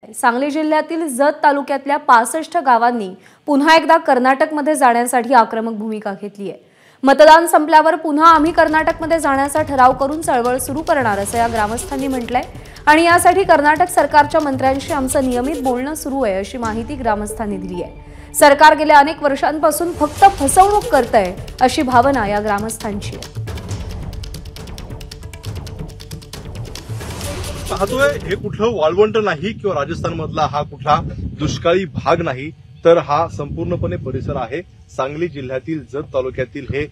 सांगली जिल्ह्यातील जत तालुक्यातल्या 65 गावांनी पुन्हा एकदा कर्नाटकमध्ये जाण्यासाठी आक्रमक भूमिका घेतली आहे। मतदान संपल्यावर पुन्हा आम्ही कर्नाटकमध्ये जाण्याचा ठराव करून चळवळ सुरू करणार असं या ग्रामस्थांनी म्हटलंय आणि यासाठी कर्नाटक सरकारच्या मंत्र्यांशी आमचं नियमित बोलणं सुरू आहे अशी माहिती ग्रामस्थांनी दिली आहे। सरकार गेल्या अनेक वर्षांपासून फक्त फसवणूक करतंय अशी भावना या ग्रामस्थांची आहे। पाहतोय हे कुठलं वाळवंट नाही किंवा राजस्थान मधला हा कुठला दुष्काळी भाग नाही, तर हा संपूर्णपणे परिसर आहे। सांगली जिल्ह्यातील जत तालुक्यातील हे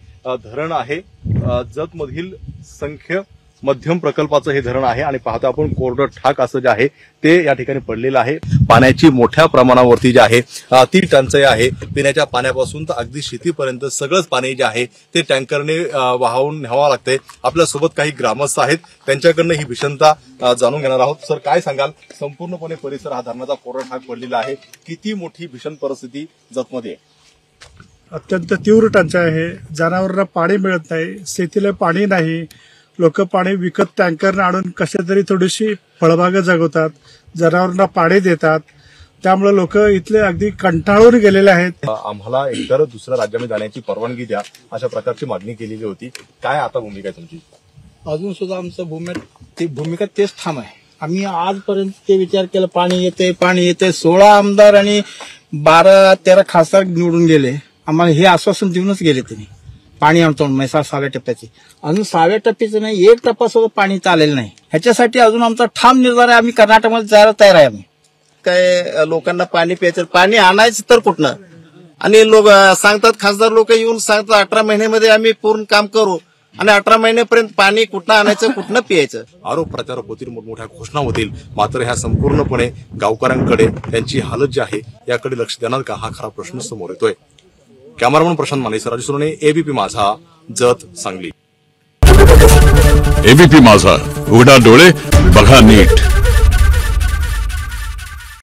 धरण आहे। जत मधील संख्य मध्यम प्रकल्पाचं हे धरण आहे आणि पाहतो आपण कोरडं ठाक असं जे आहे ते या ठिकाणी पडलेलं आहे। पाण्याची मोठ्या प्रमाणावरती जे आहे ती टंचाई आहे। पिण्याच्या पाण्यापासून तर अगदी शेतीपर्यंत सगळंच पाणी जे आहे ते टँकरने वाहून न्यावं लागतंय। आपल्यासोबत काही ग्रामस्थ आहेत, त्यांच्याकडनं ही भीषणता जाणून घेणार आहोत। सर, काय सांगाल? संपूर्णपणे परिसर हा धरणाचा कोरडा ठाक पडलेला आहे। किती मोठी भीषण परिस्थिती जतमध्ये आहे? अत्यंत तीव्र टंचाई आहे। जनावरांना पाणी मिळत नाही, शेतीला पाणी नाही। लोक पाणी विकत टँकरने आणून कशा तरी थोडीशी फळबाग जगवतात, जनावरांना पाणी देतात। त्यामुळे लोक इथले अगदी कंटाळून गेलेले आहेत। आम्हाला एकतर दुसऱ्या राज्यामध्ये जाण्याची परवानगी द्या अशा प्रकारची मागणी केलेली होती। काय आता भूमिका आहे तुमची? अजून सुद्धा आमचं भूमिका तेच ठाम आहे। आम्ही आजपर्यंत ते विचार केला, पाणी येते 16 आमदार आणि 12-13 खासदार निवडून गेले। आम्हाला हे आश्वासन देऊनच गेले त्यांनी पाणी आणतो म्हैसाळ 6व्या टप्प्याची। अजून 6व्या टप्प्याचं नाही, 1 टप्पा सुद्धा पाणी चालेल नाही। ह्याच्यासाठी अजून आमचा ठाम निर्धार आहे, आम्ही कर्नाटकमध्ये जायला तयार आहे। आम्ही काय लोकांना पाणी प्यायचं, पाणी आणायचं तर कुठनं? आणि लोक सांगतात, खासदार लोक येऊन सांगतात 18 महिन्यामध्ये आम्ही पूर्ण काम करू आणि 18 महिन्यापर्यंत पाणी कुठनं आणायचं, कुठनं प्यायचं? आरोप प्रत्यारोप होतील, मोठमोठ्या घोषणा होतील, मात्र ह्या संपूर्णपणे गावकऱ्यांकडे त्यांची हालत जी आहे याकडे लक्ष देणार का, हा खरा प्रश्न समोर येतोय। कॅमेरामन प्रशांत माने, राजू सुरणे, एबीपी माझा, जत, सांगली। एबीपी माझा, उघडा डोळे बघा नीट।